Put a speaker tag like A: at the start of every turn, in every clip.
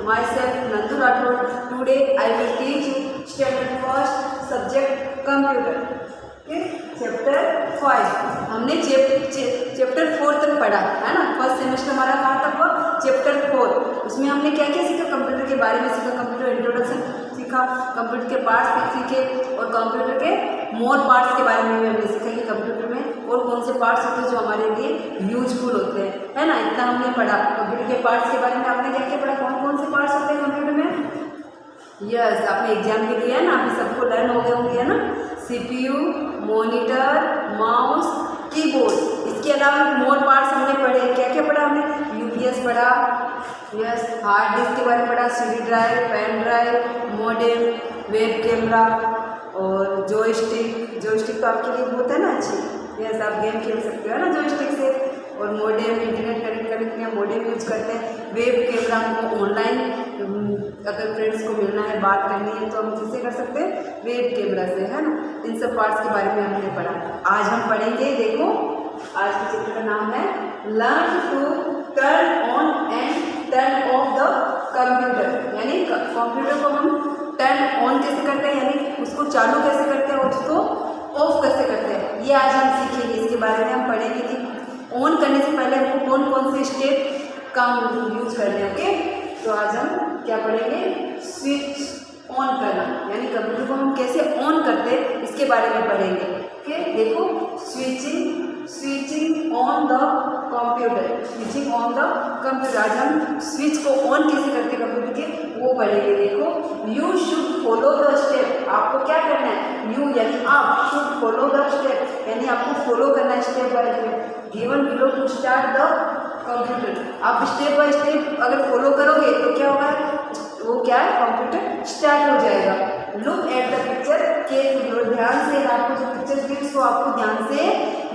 A: My self Nandu Rathore. Today I will teach you standard first subject computer. Chapter 5 हमने chapter 4 तक पढ़ा है ना। फर्स्ट सेमेस्टर हमारा कहाँ तक हुआ? चैप्टर 4। उसमें हमने क्या क्या सीखा? कंप्यूटर के बारे में सीखा, कंप्यूटर इंट्रोडक्शन सीखा, कंप्यूटर के पार्ट्स सीखे और कंप्यूटर के मोर पार्ट्स के बारे में भी हमने सीखा कि कंप्यूटर में और कौन से पार्ट्स होते हैं जो हमारे लिए यूजफुल होते हैं, है ना। इतना हमने पढ़ा। कंप्यूटर के पार्ट्स के बारे में आपने क्या क्या पढ़ा? कौन कौन से पार्ट्स होते हैं कंप्यूटर में? यस, आपने एग्जाम भी दिया है ना, अभी सबको लर्न हो गए होंगे, है ना। CPU, monitor, mouse, keyboard. इसके अलावा मोर पार्ट्स हमने पढ़े। क्या क्या पढ़ा हमने? UPS पढ़ा, यस, हार्ड डिस्क के बारे में पढ़ा, CD drive, pen drive, modem, web camera और जॉयस्टिक। जॉयस्टिक तो आपके लिए बहुत है ना अच्छी, यस, आप गेम खेल सकते हो ना जॉयस्टिक से। और मॉडेम, इंटरनेट कनेक्ट करने के लिए मॉडेम यूज करते हैं। वेब कैमरा हमको ऑनलाइन अगर फ्रेंड्स को मिलना है, बात करनी है तो हम किससे कर सकते हैं? वेब कैमरा से, है ना। इन सब पार्ट्स के बारे में हमने पढ़ा। आज हम पढ़ेंगे, देखो आज के चैप्टर का नाम है learn to turn on and turn off the computer. यानी कंप्यूटर को हम टर्न ऑन कैसे करते हैं, यानी उसको चालू कैसे करते हैं और उसको ऑफ कैसे करते हैं, ये आज हम सीखेंगे। इसके बारे में हम पढ़ेंगे कि ऑन करने से पहले हमको कौन कौन से स्टेप का यूज करने हैं। ओके, तो आज हम क्या पढ़ेंगे? स्विच ऑन करना, यानी कंप्यूटर को हम कैसे ऑन करते हैं इसके बारे में पढ़ेंगे। ओके, देखो switching on the computer, switching on the computer. आज हम स्विच को ऑन कैसे करते हैं कंप्यूटर के, वो पढ़ेंगे। देखो, you should follow the step. आपको क्या करना है? यू यानी आप, शुड फॉलो द स्टेप यानी आपको फॉलो करना है step by step given below to start the computer. आप स्टेप बाय स्टेप अगर फॉलो करोगे तो क्या होगा? वो क्या है? कंप्यूटर स्टार्ट हो जाएगा। Look at the picture carefully, ध्यान से आपको जो पिक्चर दिख उसको आपको ध्यान से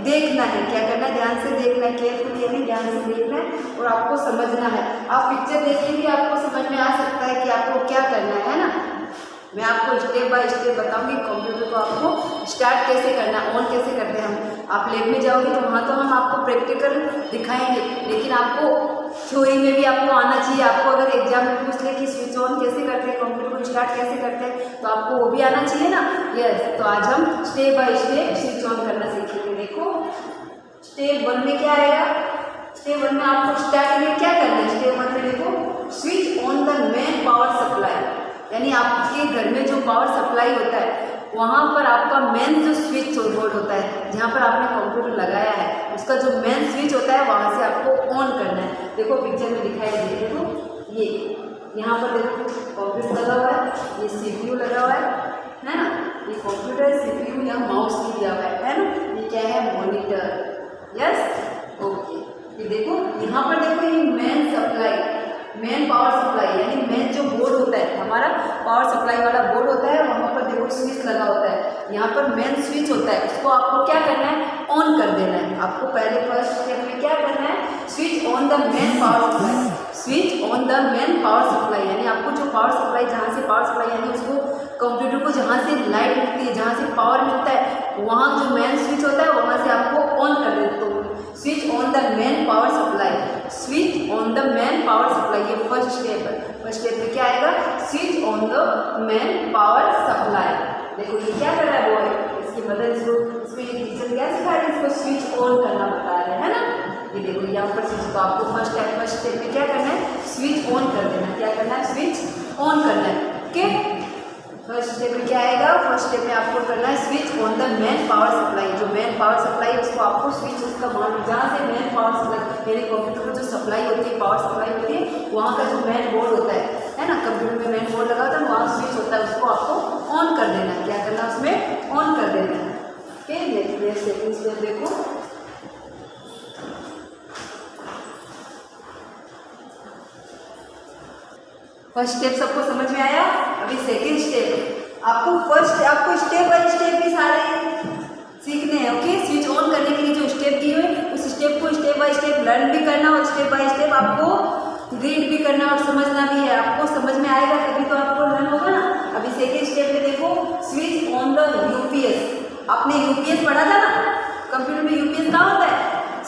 A: देखना है। क्या करना है? ध्यान से देखना है। केयरफुली यानी ध्यान से देखना है और आपको समझना है। आप पिक्चर देख के भी आपको समझ में आ सकता है कि आपको क्या करना है ना। मैं आपको स्टेप बाय स्टेप बताऊंगी कंप्यूटर को आपको स्टार्ट कैसे करना है, ऑन कैसे करते हैं हम। आप लैब में जाओगे तो वहाँ तो हम आपको प्रैक्टिकल दिखाएंगे, लेकिन आपको थ्योरी में भी आपको आना चाहिए। आपको अगर एग्जाम में पूछ ले कि स्विच ऑन कैसे करते हैं, कंप्यूटर को स्टार्ट कैसे करते हैं, तो आपको वो भी आना चाहिए ना। यस, तो आज हम step by step switch on करना सीखेंगे। देखो, स्टेप 1 में क्या आएगा? स्टेप 1 में आपको स्टार्टिंग में क्या करना है? स्टेप 1 में देखो, switch on the main power supply, यानी आपके घर में जो पावर सप्लाई होता है वहाँ पर आपका मेन जो स्विच बोर्ड होता है, जहाँ पर आपने कंप्यूटर लगाया है, उसका जो मेन स्विच होता है वहाँ से आपको ऑन करना है। देखो पिक्चर में दिखाई दे, देखो ये यहाँ पर देखो कंप्यूटर लगा हुआ है, ये CPU लगा हुआ है ना। ये कंप्यूटर CPU यहाँ माउस भी दिया हुआ है ना। ये क्या है? मॉनिटर। Yes, okay. ये देखो यहाँ पर देखो, ये main supply, main power supply यानी मेन जो बोर्ड होता है हमारा, पावर सप्लाई वाला बोर्ड होता है, वहाँ पर देखो स्विच लगा होता है। यहाँ पर मेन स्विच होता है, उसको आपको क्या करना है? ऑन कर देना है। आपको पहले फर्स्ट स्टेप में क्या करना है? Switch on the main power supply, switch on the main power supply यानी आपको जो पावर सप्लाई, जहाँ से पावर सप्लाई यानी उसको कंप्यूटर को जहाँ से लाइट मिलती है, जहाँ से पावर मिलता है, वहाँ जो मेन स्विच होता है वहाँ से आपको ऑन कर देते हो। Switch on the main power supply, switch on the main power supply, ये फर्स्ट स्टेप है। फर्स्ट स्टेप में क्या आएगा? Switch on the main power supply. देखो ये क्या कर रहा है बॉय, इसकी मदद से इसमें ये टीचर क्या सिखा रहे हैं? इसको स्विच ऑन करना बता रहे हैं ना। ये देखो यहाँ पर स्विच, तो आपको फर्स्ट स्टेप में क्या करना है? स्विच ऑन कर देना। क्या करना है? स्विच ऑन करना है। ओके, फर्स्ट स्टेप में क्या आएगा? फर्स्ट स्टेप में आपको करना है switch on the main power supply. जो मेन पावर सप्लाई है उसको आपको स्विच, उसका मान जहाँ से मेन पावर सप्लाई यानी कंप्यूटर को जो सप्लाई होती है, पावर सप्लाई होती है, वहाँ का जो मेन बोर्ड होता है ना, कंप्यूटर में मेन बोर्ड लगा होता है, वहाँ स्विच होता है, उसको आपको ऑन कर देना है। क्या करना है? उसमें ऑन कर देना है। ओके, देखिए सेकंड स्टेप देखो, फर्स्ट स्टेप सबको समझ में आया। अभी सेकंड स्टेप, आपको स्टेप बाय स्टेप भी सारे सीखने हैं। ओके, स्विच ऑन करने के लिए जो स्टेप दिए हुए उस स्टेप को स्टेप बाय स्टेप लर्न भी करना और स्टेप बाय स्टेप आपको रीड भी करना और समझना भी है। आपको समझ में आएगा तभी तो आपको लर्न होगा ना। अभी सेकंड स्टेप में देखो, स्विच ऑन द UPS। आपने UPS पढ़ा था ना, कंप्यूटर में UPS कहाँ होता है?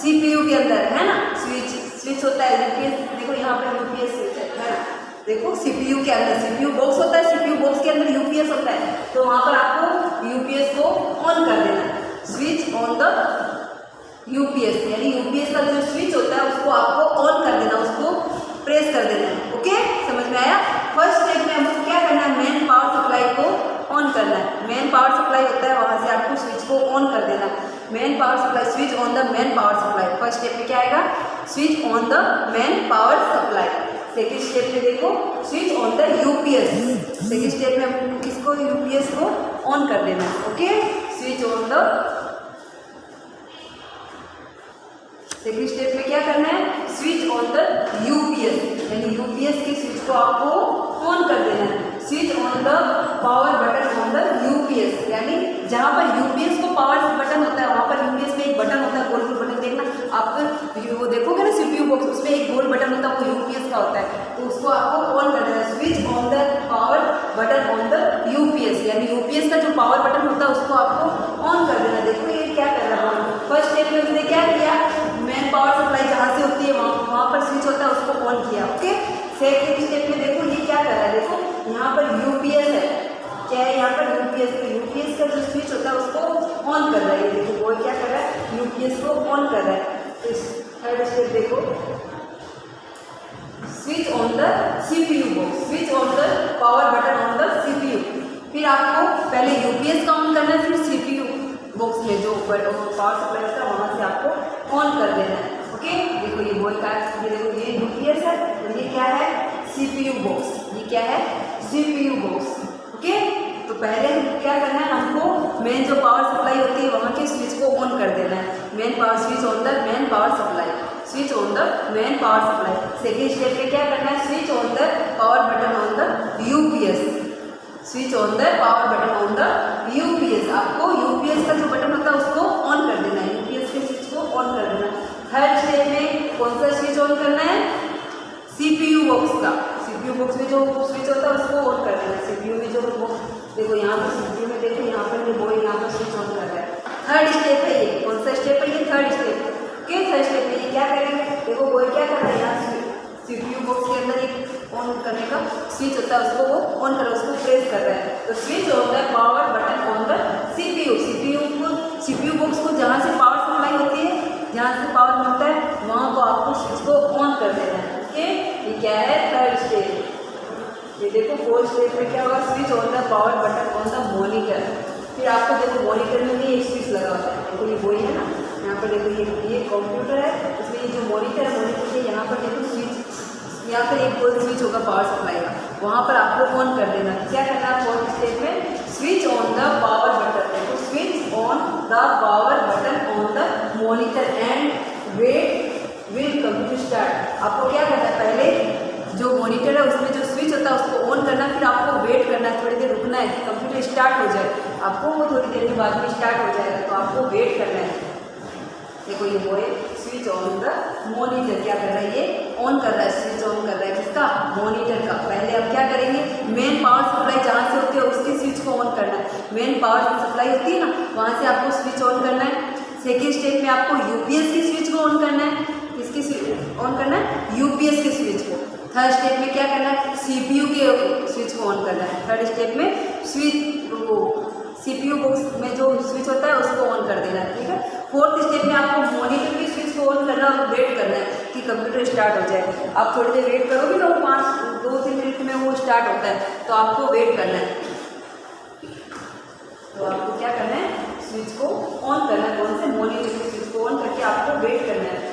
A: CPU के अंदर, है ना। स्विच होता है, UPS देखो यहाँ पर UPS स्विच है ना। देखो सीपीयू के अंदर सीपीयू बॉक्स होता है, सीपीयू बॉक्स के अंदर यूपीएस होता है, तो वहाँ पर आपको यूपीएस को ऑन कर देना है। स्विच ऑन द यूपीएस, यानी यूपीएस का जो स्विच होता है उसको आपको ऑन कर देना, उसको प्रेस कर देना है। ओके, समझ में आया? फर्स्ट स्टेप में हमको क्या करना है, मेन पावर सप्लाई को ऑन करना है। मेन पावर सप्लाई होता है, वहाँ से आपको स्विच को ऑन कर देना है। Main power supply, switch on the main power supply. First step में क्या आएगा, switch on the main power supply. Second step में देखो, switch on the UPS. Second step में हमको किसको, यूपीएस को ऑन कर देना है। Okay, switch on the, second step में क्या करना है, स्विच ऑन द यूपीएस, यानी यूपीएस के स्विच को आपको ऑन कर देना है। Switch on the power button on the UPS, यानी जहाँ पर यूपीएस को पावर बटन होता है वहाँ पर यूपीएस में एक बटन होता है, गोल गोल बटन। देखना आप वो देखोगे ना सीपीयू बॉक्स, उसमें एक गोल बटन होता है, वो यूपीएस का होता है, तो उसको आपको ऑन कर देना है। Switch on the power button on the UPS, यानी यूपीएस का जो पावर बटन होता है उसको आपको ऑन कर देना। देखो ये क्या कर रहा है, फर्स्ट स्टेप में उसने क्या किया, मेन पावर सप्लाई जहाँ से होती है वहाँ पर स्विच होता है, उसको ऑन किया। ओके, सेकेंड स्टेप में देखो ये क्या कर रहा है, देखो यहाँ पर यूपीएस है, क्या है यहाँ पर यूपीएस, तो यूपीएस का जो स्विच होता है उसको ऑन कर रहा है। देखो वो क्या कर रहा है, यूपीएस को ऑन कर रहा है। थर्ड स्टेप देखो, switch on the CPU box, switch on the power button on the CPU. फिर आपको पहले यूपीएस का ऑन करना है, फिर सीपीयू बॉक्स में जो पावर सप्लाई होता है वहाँ से आपको ऑन कर देना है। ओके, देखो ये बोल का, ये देखो ये यूपीएस है और ये क्या है, सीपीयू बॉक्स। ये क्या है, सीपीयू बॉक्स। ओके, तो पहले क्या करना है, हमको मेन जो पावर सप्लाई होती है वहाँ के स्विच को ऑन कर देना है। Main power, switch on the main power supply, switch on the main power supply. Second step में क्या करना है, switch on the power button on the UPS, switch on the power button on the UPS. आपको UPS का जो button होता है उसको ऑन कर देना है, यूपीएस के स्विच को ऑन कर देना है। थर्ड स्टेप में कौन सा स्विच ऑन करना है, सीपीयू बॉक्स का, सीपीयू बॉक्स में जो स्विच होता है उसको ऑन कर देना है। सीपीयू में जो देखो यहाँ पर सीपीयू में देखो यहाँ पर वो यहाँ पर स्विच ऑन कर रहा है। थर्ड स्टेप है ये, कौन सा स्टेप है ये, third step. Okay, third step में ये क्या करेंगे, देखो वो क्या कर रहा है, यहाँ सीपीयू बॉक्स के अंदर एक ऑन करने का स्विच होता है, उसको वो ऑन कर रहा है, उसको प्रेस कर रहा है। तो switch on the power button on the CPU, CPU box को जहाँ से पावर सप्लाई होती है, जहाँ से पावर मिलता है वहाँ को आपको स्विच को ऑन कर देना है। ओके, ये क्या है, थर्ड स्टेप। ये देखो फोर्थ स्टेप में क्या होगा, switch on the power button on the monitor. फिर आपको देखो मॉनिटर में भी एक स्विच लगा होता है, देखो ये वही है ना, यहाँ पर देखो ये कंप्यूटर है, इसमें ये जो मॉनिटर है, मॉनिटर के यहाँ पर देखो स्विच, यहाँ पर एक गोल स्विच होगा पावर सप्लाई का, वहाँ पर आपको ऑन कर देना। क्या करना है फोर्थ स्टेप में, switch on the power button, देखो switch on the power button on the monitor and wait will computer start. आपको क्या करना है, पहले जो मॉनिटर है उसमें जो स्विच होता है उसको ऑन करना, फिर आपको वेट करना है, थोड़ी देर रुकना है कि कंप्यूटर स्टार्ट हो जाए। आपको वो थोड़ी देर के बाद में स्टार्ट हो जाएगा, तो आपको वेट करना है। देखो ये वो है स्विच ऑन द मॉनिटर, क्या कर रहा है, ये ऑन कर रहा है, स्विच ऑन कर रहा है, किसका, मॉनिटर का। पहले हम क्या करेंगे, मेन पावर सप्लाई जहाँ से होती है उसके स्विच को ऑन करना है। मेन पावर सप्लाई होती है ना, वहाँ से आपको स्विच ऑन करना है। सेकेंड स्टेप में आपको यूपीएस के स्विच को ऑन करना है, किसकी ऑन करना है, यूपीएस के स्विच को। थर्ड स्टेप में क्या करना है, सीपीयू के स्विच को ऑन करना है। थर्ड स्टेप में स्विच वो सीपीयू बॉक्स में जो स्विच होता है उसको ऑन कर देना है। ठीक है, फोर्थ स्टेप में आपको मॉनिटर की स्विच को ऑन करना और वेट करना है कि कंप्यूटर स्टार्ट हो जाए। आप थोड़ी देर वेट करोगे ना, वो 2-3 मिनट में वो स्टार्ट होता है, तो आपको वेट करना है। तो आपको क्या करना है, स्विच को ऑन करना है, कौन से, मॉनिटर की स्विच को ऑन करके आपको वेट करना है।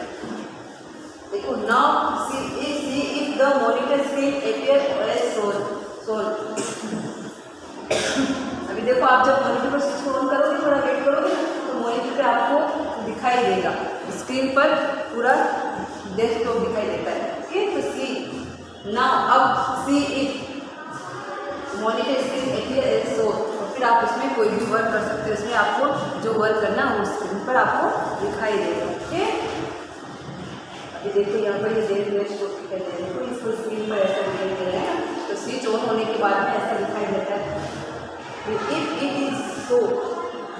A: देखो now see if the monitor screen appear as shown. अभी देखो आप जब मॉनिटर पर स्विच को ऑन करोगे, थोड़ा वेट करोगे तो मॉनिटर पे आपको दिखाई देगा, स्क्रीन पर पूरा डेस्कटॉप दिखाई देता है। ओके, तो सी नाउ अब see if monitor screen appear as shown, और फिर आप उसमें कोई भी वर्क कर सकते हो, उसमें आपको जो वर्क करना है वो स्क्रीन पर आपको दिखाई देगा। ओके, ये देखो यहाँ पर ये डेस्कटॉप दिखाई दे रहा है, तो इसको स्क्रीन पर ऐसा दिखाई दे रहा है, तो स्विच ऑन होने के बाद में ऐसा दिखाई देता है। If it is so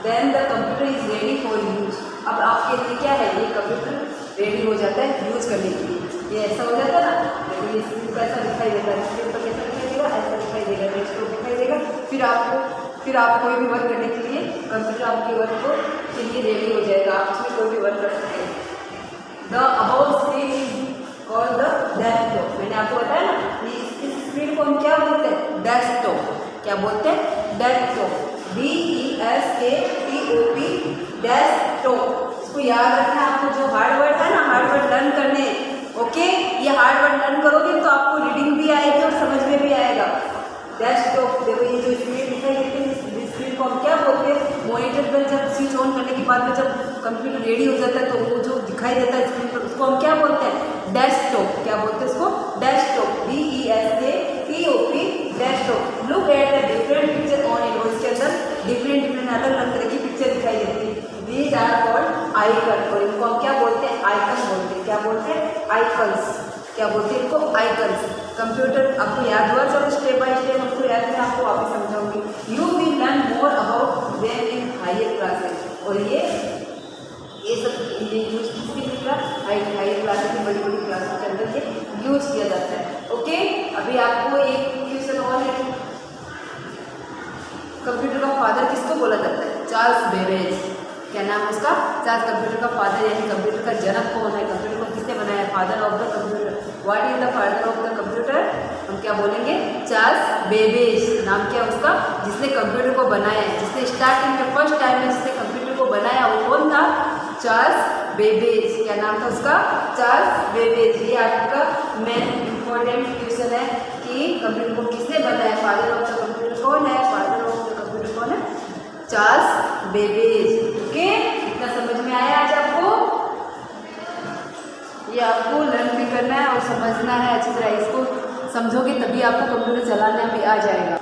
A: then the computer is ready for use. अब आपके लिए क्या है, ये कंप्यूटर रेडी हो जाता है यूज करने के लिए। ये ऐसा हो जाता है ना, देखो ये स्क्रीन पर ऐसा दिखाई देता है, स्क्रीन पर कैसा दिखाई देगा, ऐसा दिखाई देगा, डेस्कटॉप दिखाई देगा। फिर आप कोई भी वर्क करने के लिए कंप्यूटर आपके वर्क को के लिए रेडी हो जाएगा, आप उसमें कोई भी वर्क कर सकते हैं। The about screen is called the desktop. मैंने आपको बताया ना, इस स्क्रीन को हम क्या बोलते हैं, डेस्कटॉप। क्या बोलते हैं, डेस्कटॉप, DESKTOP, डेस्कटॉप। इसको याद रखना है आपको, जो हार्ड वर्ड है ना, हार्ड वर्ड लर्न करने, ओके, ये हार्ड वर्ड लर्न करोगे तो आपको रीडिंग भी आएगी और समझ में भी आएगा। डेस्कटॉप, देखो ये जो स्क्रीन दिखाई देती है, इस स्क्रीन को हम क्या बोलते हैं, मॉनिटर पर जब स्विच ऑन करने के बाद में जब कंप्यूटर रेडी हो जाता है तो वो जो दिखाई देता है स्क्रीन पर, उसको हम क्या बोलते हैं, डेस्कटॉप। क्या बोलते हैं इसको, desktop, DESKTOP, desktop. Look at the different picture on it, और इसके अंदर डिफरेंट अलग अलग तरह की पिक्चर दिखाई देती है। दीज आर कॉल्ड आइकन, और इनको हम क्या बोलते हैं, आइकन बोलते हैं। क्या बोलते हैं, आइकन्स। क्या बोलते हैं इनको, आइकन्स। कंप्यूटर आपको याद हुआ, चलो स्टेप बाय स्टेप आपको याद है, आपको वापस समझाऊंगी। You will learn more about them in higher classes, और ये सब ये यूज किसके लिए, हायर क्लासेस में, बड़ी बड़ी क्लासेस के अंदर ये यूज किया जाता है। ओके, अभी आपको एक क्वेश्चन और है, कंप्यूटर का फादर किसको बोला जाता है, चार्ल्स बेबेज। क्या नाम है उसका, चार्ल्स। कंप्यूटर का फादर यानी कंप्यूटर का जनक कौन है, कंप्यूटर को किसने बनाया, father of the computer. What is the father of the computer, हम क्या बोलेंगे, चार्ल्स बेबेज। नाम क्या उसका, जिसने कंप्यूटर को बनाया है, जिसने स्टार्टिंग में फर्स्ट टाइम में जिसने कंप्यूटर को बनाया वो कौन था, चार्ल्स बेबेज। क्या नाम था उसका, चार्ल्स बेबेज। ये आपका मेन इंपॉर्टेंट क्वेश्चन है कि कंप्यूटर को किसने बनाया, फादर ऑफ द कंप्यूटर कौन है, फादर ऑफ द कंप्यूटर कौन है, चार्ल्स बेबेज। ओके, इतना समझ में आया आज आपको, ये आपको लर्न भी करना है और समझना है अच्छी तरह। इसको समझोगे तभी आपको कंप्यूटर चलाना भी आ जाएगा।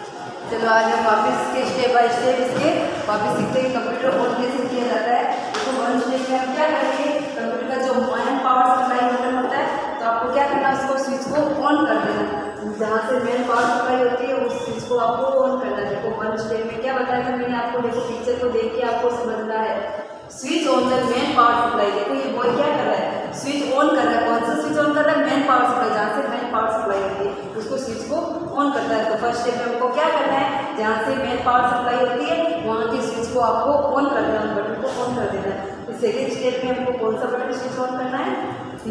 A: चलो आज हम वापस के स्टेप बाय स्टेप इसके वापस सीखते हैं कंप्यूटर ऑन कैसे किया जाता है। तो वन स्टेप में हम क्या करेंगे, कंप्यूटर का जो मेन पावर सप्लाई बटन होता है, तो आपको क्या करना है, उसको स्विच को ऑन कर देना। जहाँ से मेन पावर सप्लाई होती है उस स्विच को आपको ऑन करना है। देखो वन स्टेप में क्या बताया मैंने आपको, देखो पिक्चर को देख के आपको समझना है। Switch on the main power supply, देखो ये बॉय क्या कर रहा है, स्विच ऑन कर रहा है। कौन सा स्विच ऑन कर रहा है, मेन पावर सप्लाई, जहाँ से मेन पावर सप्लाई होती है उसको स्विच को ऑन करता है। तो फर्स्ट स्टेप में हमको क्या करना है, जहाँ से मेन पावर सप्लाई होती है वहाँ के स्विच को आपको ऑन कर देना, बटन को ऑन कर देना है। तो सेकेंड स्टेप में हमको कौन सा बटन स्विच ऑन करना है,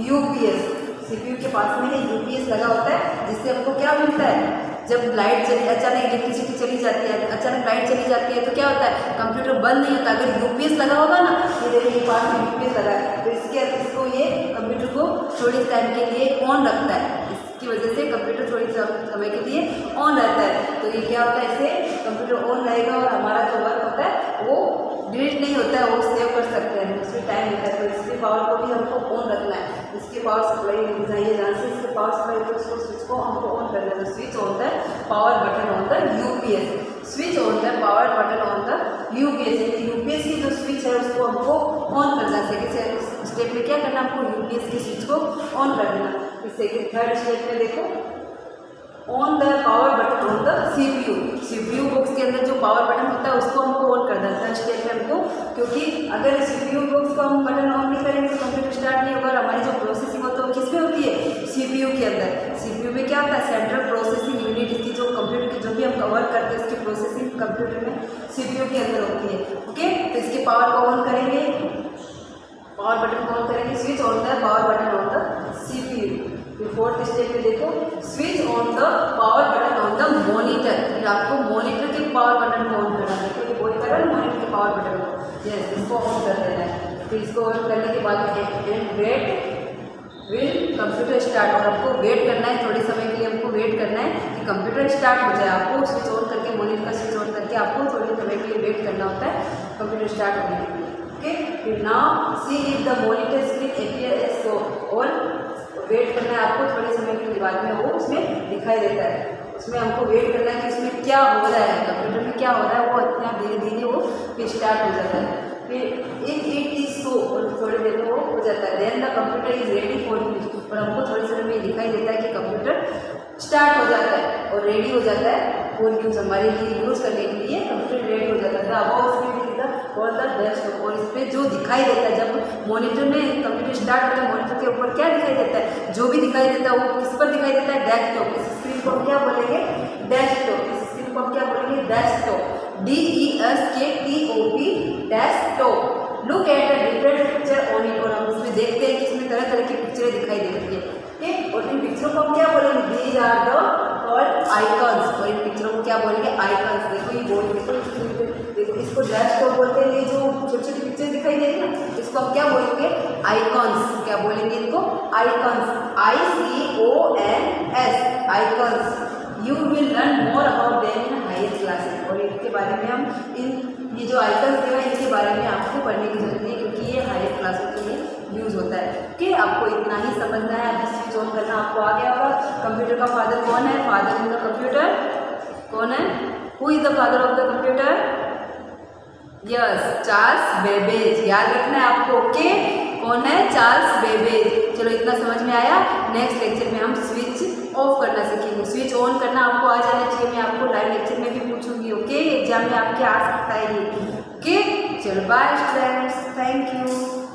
A: यूपीएस। सीपीयू के पास में यूपीएस लगा होता है, जिससे हमको क्या मिलता है, जब लाइट चली, अचानक इलेक्ट्रिसिटी चली जाती है, अचानक लाइट चली जाती है तो क्या होता है, कंप्यूटर बंद नहीं होता। अगर यूपीएस लगा होगा ना, ये देखिए ये पास में यूपीएस लगा है, तो इसको ये कंप्यूटर को थोड़ी टाइम के लिए ऑन रखता है। इसकी वजह से कंप्यूटर थोड़ी समय के लिए ऑन रहता है। तो ये क्या होता है, इससे कंप्यूटर ऑन रहेगा और हमारा जो वर्क होता है वो डिलीट नहीं होता है, वो सेव कर सकते हैं, उसमें टाइम होता है। तो इसके पावर को भी हमको ऑन रखना है। इसके पावर सप्लाई चाहिए, जहाँ से इसके पावर सप्लाई होता है उसको स्विच को हमको ऑन करना है। Switch on the power button on the UPS, switch on the power button on the UPS. यानी यूपीएस की जो स्विच है उसको हमको ऑन करना है। सेकेंड स्टेप में क्या करना है, हमको यूपीएस की स्विच को ऑन कर देना। सेकेंड थर्ड स्टेप में देखो, on the power button on the CPU. CPU box के अंदर जो पावर बटन होता है उसको हमको ऑन करना है। थर्ड स्टेप में हमको, क्योंकि अगर सीपीयू बॉक्स को हम बटन ऑन नहीं करेंगे तो कंप्यूटर स्टार्ट नहीं होगा। हमारी जो प्रोसेसिंग होती है वो किसमें होती है, सीपीयू के अंदर। सीपीयू में क्या होता है, सेंट्रल प्रोसेसिंग यूनिट। इसकी जो कंप्यूटर की जो भी हम वर्क करते हैं उसकी प्रोसेसिंग कंप्यूटर में सीपीयू के अंदर होती है। ओके, तो इसके पावर को ऑन करेंगे, पावर बटन को ऑन करेंगे, switch on the power button on the CPU. फिर फोर्थ स्टेप में देखो, switch on the power button on the monitor. फिर आपको मॉनिटर के पावर बटन को ऑन करना है। देखो बोल कर रहा है मॉनिटर के पावर बटन को, यस, इसको ऑन कर देना है। फिर इसको ऑन करने के बाद and wait will computer start, और आपको वेट करना है, थोड़े समय के लिए हमको वेट करना है कि कंप्यूटर स्टार्ट हो जाए। आपको स्विच ऑन करके, मॉनिटर का स्विच ऑन करके आपको थोड़े समय के लिए वेट करना होता है कंप्यूटर स्टार्ट होने के लिए। ओके, फिर now see if the monitor screen appear as so, और वेट करना है आपको थोड़े समय के बाद में वो उसमें दिखाई देता है। उसमें हमको वेट करना है कि उसमें क्या हो रहा है, कंप्यूटर में क्या हो रहा है, वो इतना धीरे धीरे वो फिर स्टार्ट हो जाता है। फिर इफ इट इज सो, और थोड़ी देर में वो हो जाता है। Then the computer is ready for use, और हमको थोड़े समय में दिखाई देता है कि कंप्यूटर स्टार्ट हो जाता है और रेडी हो जाता है फॉर यूज, हमारे लिए यूज़ करने के लिए कंप्यूटर रेडी हो जाता है। अब screen is the called the desktop. और इस पे जो दिखाई देता है, जब मॉनिटर में कंप्यूटर स्टार्ट होता है, मॉनिटर के ऊपर क्या दिखाई देता है, जो भी दिखाई देता है वो किस पर दिखाई देता है, डेस्कटॉप। इस स्क्रीन को हम क्या बोलेंगे, डेस्कटॉप। इस स्क्रीन को हम क्या बोलेंगे, desktop, DESKTOP, desktop. Look at the different picture on it. और हम इसमें देखते हैं कि इसमें तरह तरह की पिक्चरें दिखाई दे रही है, ठीक। और इन पिक्चरों को हम क्या बोलेंगे, these are the called icons. और इन पिक्चरों को क्या बोलेंगे, आइकन्स। देखो ये बोल, देखो इसको डेस्कटॉप बोलते हैं। ये जो छोटी छोटी पिक्चर दिखाई दे रही है ना, इसको हम क्या बोलेंगे, आइकन्स। क्या बोलेंगे इनको, icons, ICONS, icons. You will learn more about them in higher classes. और इनके बारे में हम ये जो आइकन्स दिए हैं इनके बारे में आपको पढ़ने की जरूरत नहीं है, क्योंकि ये हायर क्लासेस के लिए यूज होता है, कि आपको इतना ही समझना है। अभी स्विच ऑन करना आपको आ गया होगा। कंप्यूटर का फादर कौन है, फादर इन द कंप्यूटर कौन है, who is the father of the computer, yes, Charles Babbage. याद रखना है आपको, ओके, कौन है, चार्ल्स बेबेज। चलो इतना समझ में आया। नेक्स्ट लेक्चर में हम स्विच ऑफ करना सीखेंगे। स्विच ऑन करना आपको आ जाना चाहिए, मैं आपको लाइव लेक्चर में भी पूछूंगी, ओके। एग्जाम में आपके आ सकता है ये, ओके। चलो बाय फ्रेंड्स, थैंक यू।